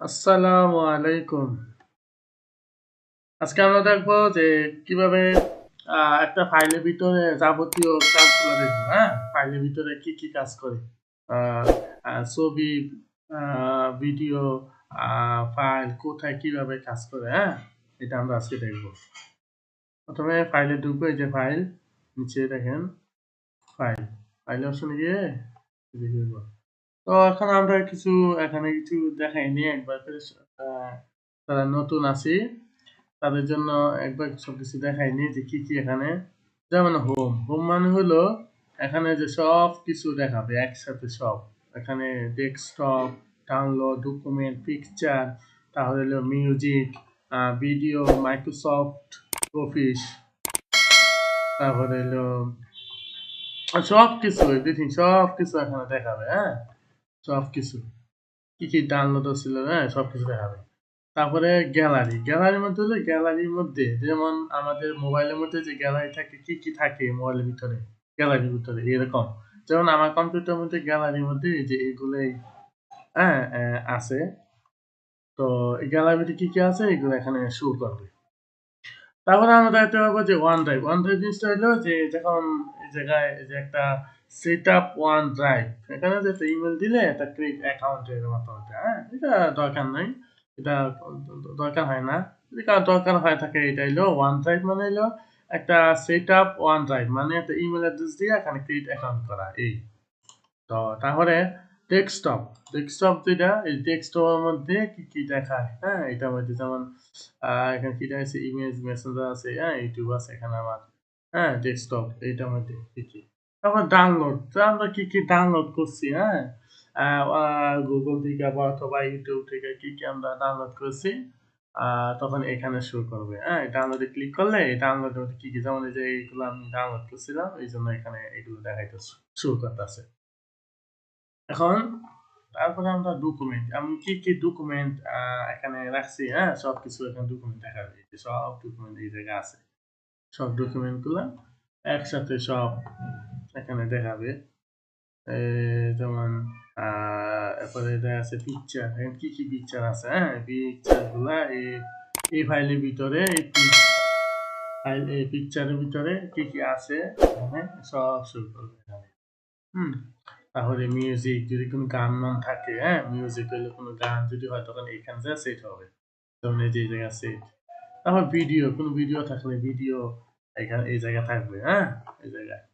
আসসালামু আলাইকুম। আজকে আমরা দেখবো যে কিভাবে একটা ফাইলের ভিতরে যাবতীয় কাজগুলো দেখবো। হ্যাঁ, ফাইলের ভিতরে কি কি কাজ করে, আহ, ছবি, ভিডিও, ফাইল কোথায় কিভাবে কাজ করে। হ্যাঁ, এটা আমরা আজকে দেখবো। প্রথমে ফাইলে ঢুকবো, এই যে ফাইল, নিচে দেখেন ফাইল, ফাইল অপশনে গিয়ে দেখবো। তো এখন আমরা কিছু এখানে কিছু দেখাইনি একবার করে, তারা নতুন আছি তাদের জন্য একবার সবকিছু দেখাইনি যে কি কি এখানে। যেমন হোম, হোম মানে হলো এখানে যে সব কিছু দেখাবে একসাথে সব। এখানে ডেস্কটপ, ডাউনলোড, ডকুমেন্ট, পিকচার, তাহলে হলো মিউজিক, ভিডিও, মাইক্রোসফট অফিস, তারপরে হলো সব কিছু, এভরিথিং সব কিছু এখানে দেখাবে। হ্যাঁ, সব কিছু কি কি ডাউনলোড ছিল, হ্যাঁ সব কিছু দেখাবে। তারপরে গ্যালারি, গ্যালারির মধ্যে হলো গ্যালারির মধ্যে যেমন আমাদের মোবাইলের মধ্যে যে গ্যালারি থাকে, কি কি থাকে মোবাইলের ভিতরে, গ্যালারির ভিতরে এরকম। যেমন আমার কম্পিউটারের মধ্যে গ্যালারির মধ্যে এই যে এগুলোই হ্যাঁ আছে। তো এই গ্যালারির মধ্যে কি কি আছে এগুলো এখানে শো করবে। তারপরে আমরা দেখতে পাবো যে ওয়ান ড্রাইভ, ওয়ান ড্রাইভ জিনিসটা হলো যে যখন এই জায়গায় যে একটা সেট আপ ওয়ান ড্রাইভ, এখানে যে একটা ইমেল দিলে একটা ক্রিয়েট অ্যাকাউন্টের মাধ্যমে, হ্যাঁ এটা দরকার নাই, এটা দরকার হয় না। যদি কারো দরকার হয় থাকে, এটা হলো ওয়ান ড্রাইভ মানে হলো একটা সেট আপ ওয়ান ড্রাইভ মানে একটা ইমেল অ্যাড্রেস দিয়ে এখানে ক্রিয়েট অ্যাকাউন্ট করা এই। তো তাহলে ডেস্কটপ, ডেস্কটপ যেটা এই ডেস্কটপের মধ্যে কি কি দেখায়, হ্যাঁ এটার মধ্যে যেমন এখানে কি আছে, ইমেজ, মেসেঞ্জার আছে, হ্যাঁ ইউটিউব আছে এখানে আমার। হ্যাঁ ডেস্কটপ এইটার মধ্যে কি কি। তারপর ডাউনলোড, তো আমরা কি কি ডাউনলোড করছি, হ্যাঁ গুগল থেকে বা অথবা ইউটিউব থেকে কি কি আমরা ডাউনলোড করছি, তখন এখানে শো করবে। হ্যাঁ ডাউনলোডে ক্লিক করলে এই ডাউনলোডের মধ্যে কি কি, যেমন এই যে এইগুলো আমি ডাউনলোড করছিলাম এই জন্য এখানে এগুলো দেখাইতেছে, শো করতেছে। এখন তারপরে আমরা ডকুমেন্ট, আমি কি কি ডকুমেন্ট এখানে রাখছি, হ্যাঁ সবকিছু এখানে ডকুমেন্ট দেখা যায়, যে সব ডকুমেন্ট এই জায়গায় আছে। সব ডকুমেন্ট গুলা একসাথে সব এখানে দেখাবে। যেমন এরপরে দেখা আছে পিকচার, কি কি পিকচার আছে, হ্যাঁ পিকচার গুলা এই ফাইলের ভিতরে, এই পিকচারের ভিতরে কি কি আছে এখানে সব শুরু করবে এখানে। হুম, তাহলে মিউজিক, যদি কোনো গান মান থাকে, হ্যাঁ মিউজিক হলে কোনো গান যদি হয় তখন এখানে যা সেট হবে, তখন এই যে এই জায়গা সেট। তারপর ভিডিও, কোনো ভিডিও থাকলে ভিডিও এখানে এই জায়গা থাকবে, হ্যাঁ এই জায়গায়।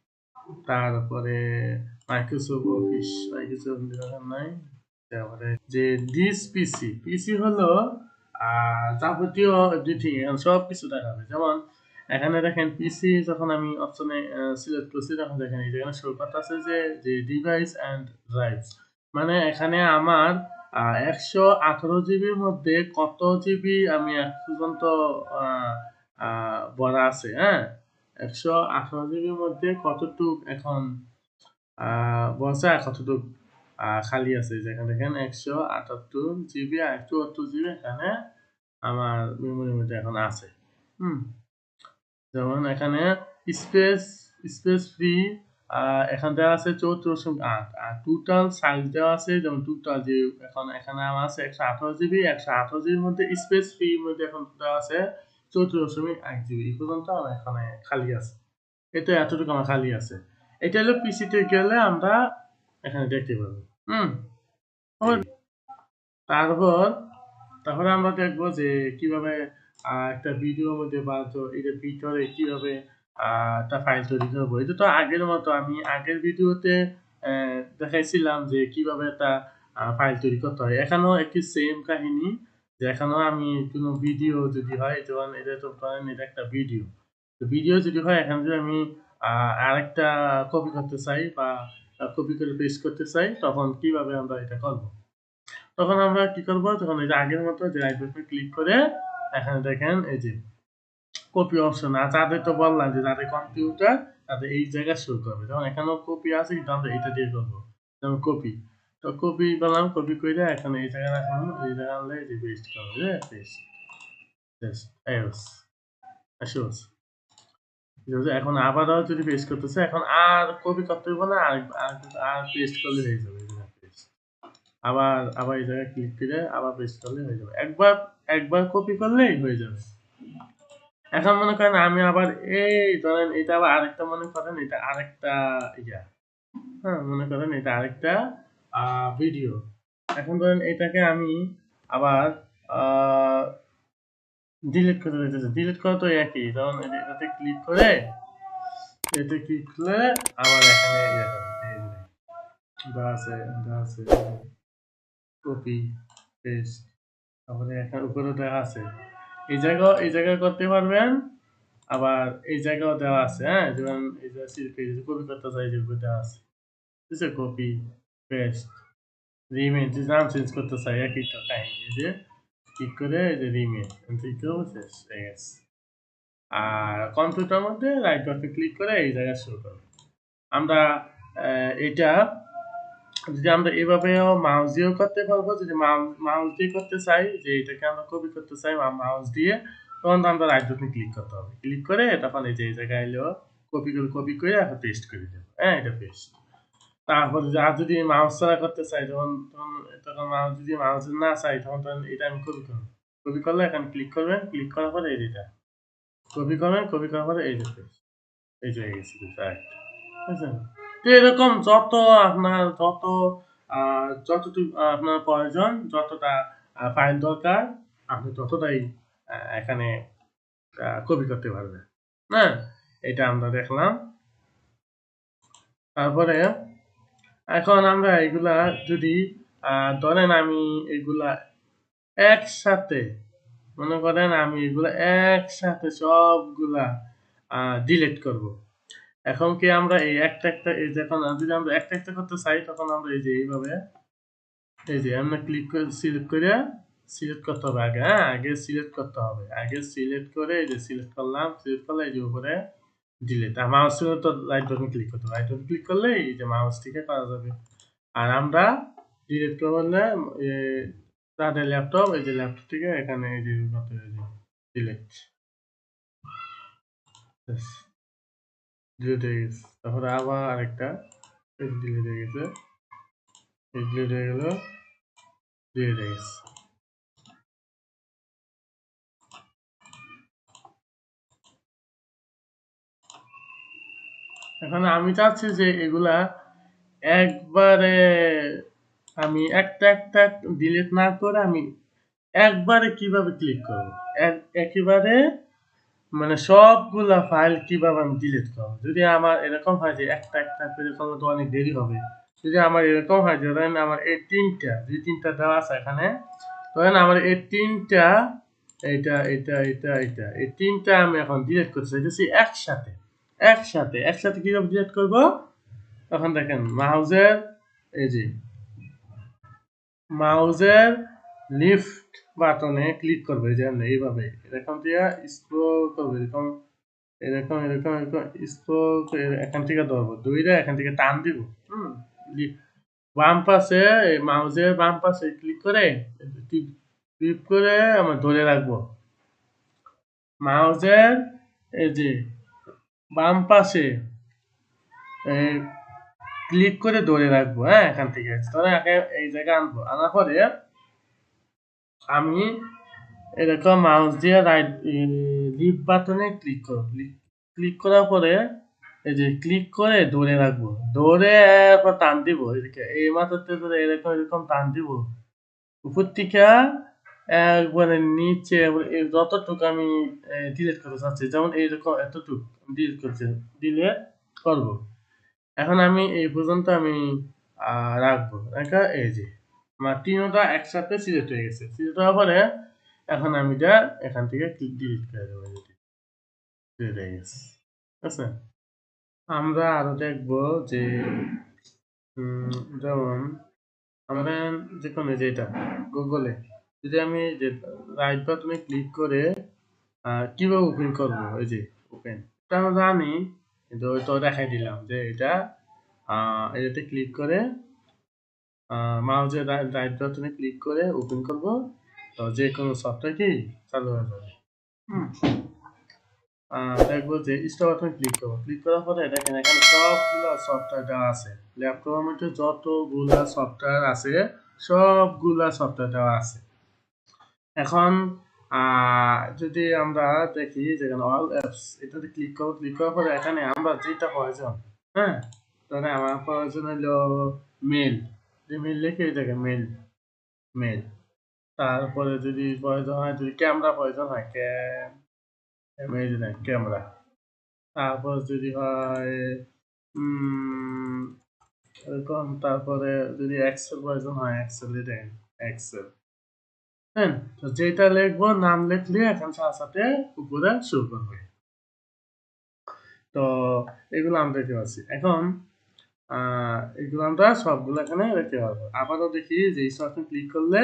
তারপরে মাইক্রোসফট অফিস, মাইক্রোসফট নাই। তারপরে যে দিস পিসি, পিসি হলো যাবতীয় এভরিথিং সব কিছু দেখাবে। যেমন এখানে দেখেন পিসি, যখন আমি অপশনে সিলেক্ট করছি তখন দেখেন এই যেখানে শো করতেছে যে ডিভাইস অ্যান্ড ড্রাইভস, মানে এখানে আমার 128 জিবির মধ্যে কত জিবি আমি এক পর্যন্ত ভরা আছে, হ্যাঁ 128 জিবির মধ্যে কতটুক এখন বলছে আর কতটুক খালি আছে। যেখানে দেখেন 178 জিবি আর 74 জিবি এখানে আমার মেমোরির মধ্যে এখন আছে। হুম, যেমন এখানে স্পেস, স্পেস ফ্রি এখানে দেওয়া আছে 74.8, আর টোটাল সাইজ দেওয়া আছে, যেমন টোটাল যে এখন এখানে আমার আছে 128 জিবি, 128 জিবির মধ্যে স্পেস ফ্রি মধ্যে এখন দেওয়া আছে 74.8 জিবি, এই পর্যন্ত আমার এখানে খালি আছে। এটা এতটুকু আমার খালি আছে। এটা হলো পিসিতে গেলে আমরা এখানে দেখতে পাবো। হুম, তারপর তারপরে আমরা দেখবো যে কিভাবে একটা ভিডিওর মধ্যে বা তো এটার ভিতরে কিভাবে একটা ফাইল তৈরি করবো। এটা তো আগের মতো, আমি আগের ভিডিওতে দেখাইছিলাম যে কিভাবে একটা ফাইল তৈরি করতে হয়। এখানেও একটি সেম কাহিনী, যে এখানেও আমি কোনো ভিডিও যদি হয়, যেমন এটা তো ধরেন এটা একটা ভিডিও, তো ভিডিও যদি হয় এখানে যদি আমি আরেকটা কপি করতে চাই বা কপি করে পেস্ট করতে চাই, তখন কিভাবে আমরা এটা করবো। তখন আমরা কি করবো, তখন এই যে আগের মতো যে রাইট বাটনে ক্লিক করে এখানে দেখেন এই যে কপি অপশন, আর যাদের তো বললাম যে যাদের কম্পিউটার তাদের এই জায়গায় শো করবে, যেমন এখানেও কপি আছে কিন্তু আমরা এটা দিয়ে করবো, যেমন কপি। তো কপি করলাম, কপি করে এখানে এই জায়গায় রাখলাম, এই জায়গায় আনলে যে পেস্ট করবে, পেস্ট পেস্ট এস আসুস। এখন আবারও যদি পেস্ট করতেছে, এখন আর কপি করতে হবে না, আর পেস্ট করলে হয়ে যাবে, পেস্ট। আবার আবার এই জায়গায় ক্লিক করে আবার পেস্ট করলে হয়ে যাবে। একবার একবার কপি করলেই হয়ে যাবে। এখন মনে করেন আমি আবার এই ধরেন এটা আবার আরেকটা মনে করেন এটা আরেকটা ইয়া, হ্যাঁ মনে করেন এটা আরেকটা ভিডিও। এখন ধরেন এটাকে আমি আবার ডিলিট করে দিতেছি। ডিলিট করা তো একই, তখন এটাতে ক্লিক করে এতে ক্লিক করলে আবার এখানে ইয়ে করবে, এই যে দেওয়া আছে কপি পেস্ট, তারপরে এখানে উপরে দেওয়া আছে। এই জায়গায় করতে পারবেন, আবার এই জায়গাও দেওয়া আছে। হ্যাঁ যেমন এই যে কপি করতে চাই যে উপরে দেওয়া আছে, ঠিক আছে? কপি পেস্ট রিমেন, যে নাম চেঞ্জ করতে চাই একই তো কাহিনী। এই যে ক্লিক করে এই যে রিমেন ঠিক শেষ হয়ে গেছে। আর কম্পিউটার মধ্যে রাইট বাটনে ক্লিক করে এই জায়গায় শুরু করব। আমরা এটা যদি আমরা এভাবেও মাউস দিয়েও করতে পারবো, যদি মাউস দিয়ে করতে চাই যে এটাকে আমরা কপি করতে চাই মাউস দিয়ে, তখন আমরা রাইট বাটনে ক্লিক করতে হবে। ক্লিক করে তখন এই যে এই জায়গায় এলো কপি করে এখন পেস্ট করে দেবো। হ্যাঁ এটা পেস্ট। তারপরে আর যদি মাউস ছাড়া করতে চাই তখন তখন তখন মাউস যদি মাউস না চাই তখন এটা আমি কপি করবো। কপি করলে এখানে ক্লিক করবেন, ক্লিক করার পরে এই যেটা কপি করবেন, কপি করার পরে এই যে পেস্ট, এই যে হয়ে গেছে রাইট। বুঝছেন? তো এরকম যত আপনার যতটুকু আপনার প্রয়োজন, যতটা ফাইল দরকার আপনি ততটাই এখানে কপি করতে পারবেন। হ্যাঁ এটা আমরা দেখলাম। তারপরে এখন আমরা এগুলা যদি ধরেন আমি এগুলা একসাথে, মনে করেন আমি এগুলা একসাথে সবগুলা ডিলিট করব। এখন কি আমরা এই একটা একটা এই যখন যদি আমরা একটা একটা করতে চাই তখন আমরা এই যে এইভাবে এই যে আমরা ক্লিক করে সিলেক্ট করতে হবে আগে। হ্যাঁ আগে সিলেক্ট করতে হবে, আগে সিলেক্ট করে এই যে সিলেক্ট করলাম, সিলেক্ট করলে এই যে উপরে ডিলিট। আর মাউস তো রাইট বাটন ক্লিক করতে হবে, রাইট বাটন ক্লিক করলে এই যে মাউস থেকে করা যাবে। আর আমরা ডিলিট করলে তাদের ল্যাপটপ, এই যে ল্যাপটপ থেকে এখানে এই যে ডিলিট ডিলিট হয়ে গেছে। তারপরে আবার আরেকটা ডিলিট হয়ে গেছে, ডিলিট হয়ে গেল, ডিলিট হয়ে গেছে। এখন আমি চাচ্ছি যে এগুলা একবারে আমি একটা একটা ডিলিট না করে আমি একবারে কিভাবে ক্লিক করব, একেবারে মানে সবগুলা ফাইল কিভাবে আমি ডিলিট করব। যদি আমার এরকম হয় যে একটা একটা করে করলে তো অনেক দেরি হবে। যদি আমার এরকম হয় যে ধরেন আমার এই তিনটা দেওয়া আছে এখানে, ধরেন আমার এই তিনটা এই তিনটা আমি এখন ডিলিট করতে চাইতেছি একসাথে। একসাথে কিভাবে ডিলিট করব? তখন দেখেন এই যে মাউসের লিফট বাটনে ক্লিক করবে, যে এইভাবে এরকম দিয়ে স্ক্রল করবে, এরকম এরকম এরকম এরকম স্ক্রল এখান থেকে ধরবো, ধরে এখান থেকে টান দিব। বাম পাশে মাউসের বাম পাশে ক্লিক করে ক্লিক করে আমরা ধরে রাখবো। মাউসের এই যে বাম পাশে ক্লিক করে ধরে রাখবো। হ্যাঁ এখান থেকে ধরে এই জায়গায় আনবো, আনার পরে আমি এরকম মাউস দিয়ে রাইট লিফট বাটনে ক্লিক করব। ক্লিক করার পরে এই যে ক্লিক করে ধরে রাখবো, ধরে এরপর টান দিব, এদিকে এই মাথাতে ধরে এরকম এরকম টান দিব উপর থেকে একবারে নিচে যতটুকু আমি ডিলিট করতে চাচ্ছি, যেমন এইরকম এতটুকু ডিলিট করতে ডিলিট করব। এখন আমি এই পর্যন্ত আমি রাখবো, রেখে এই যে আমার তিনটা একসাথে সিলেক্ট হয়ে গেছে। সিলেক্ট হওয়ার পরে এখন আমি এটা এখান থেকে ডিলিট করে দেবো, ডিলিট হয়ে গেছে। ঠিক আছে, আমরা আরো দেখবো যে যেমন আমরা যে কোনো যেটা গুগলে যদি আমি যে রাইট বাটনে ক্লিক করে কিভাবে ওপেন করবো, ওই যে ওপেন এটা আমরা জানি, কিন্তু ওই তো দেখাই দিলাম যে এটা এটাতে ক্লিক করে মাউসের রাইট বাটনে ক্লিক করে ওপেন করব, তো যে কোনো সফটওয়্যার কি চালু হয়ে যাবে। দেখবো যে স্টার বাটনে ক্লিক করবো, ক্লিক করার পরে দেখেন এখানে সবগুলো সফটওয়্যার দেওয়া আছে। ল্যাপটপের মধ্যে যতগুলো সফটওয়্যার আছে সবগুলা সফটওয়্যার দেওয়া আছে। এখন যদি আমরা দেখি যেখানে অল অ্যাপস এটাতে ক্লিক করব, ক্লিক করার পরে এখানে আমরা যেটা প্রয়োজন, হ্যাঁ, তাহলে আমার প্রয়োজন হলো মেল, যে মেল লিখে দেখেন মেল, মেল। তারপরে যদি প্রয়োজন হয়, যদি ক্যামেরা প্রয়োজন হয়, ক্যামেরা। তারপর যদি হয় এরকম, তারপরে যদি এক্সেল প্রয়োজন হয়, এক্সেলে দেন এক্সেল। হ্যাঁ, তো যেটা লিখবো নাম লিখলে এখন সাথে সাথে উপরে শো করবে। তো এগুলো আমরা দেখতে পাচ্ছি। এখন এগুলো আমরা সবগুলো এখানে দেখতে পারবো। আবারও দেখি যে এই সফটওয়্যার ক্লিক করলে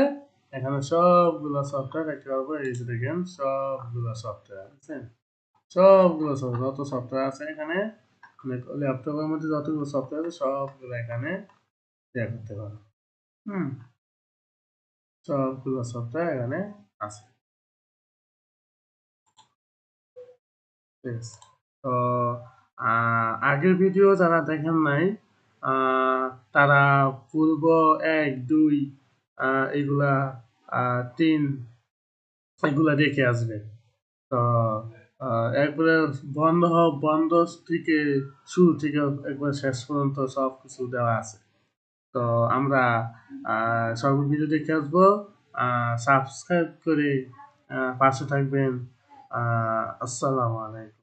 এখানে সবগুলো সফটওয়্যার দেখতে পারবো। এই যে দেখেন সবগুলো সফটওয়্যার, বুঝছেন? সবগুলো সফটওয়্যার, যত সফটওয়্যার আছে এখানে, ল্যাপটপের মধ্যে যতগুলো সফটওয়্যার আছে সবগুলো এখানে ইয়ে করতে পারবো। হুম, সবগুলো সফটওয়্যার এখানে আছে। ঠিক আছে। তো আগের ভিডিও যারা দেখেন নাই, তারা পূর্ব 1, 2, এগুলা 3 এগুলা দেখে আসবে। তো একবারে বন্ধ থেকে শুরু থেকে একবার শেষ পর্যন্ত সব কিছু দেওয়া আছে। তো আমরা সব ভিডিও দেখে আসবো। সাবস্ক্রাইব করে পাশে থাকবেন। আসসালামু আলাইকুম।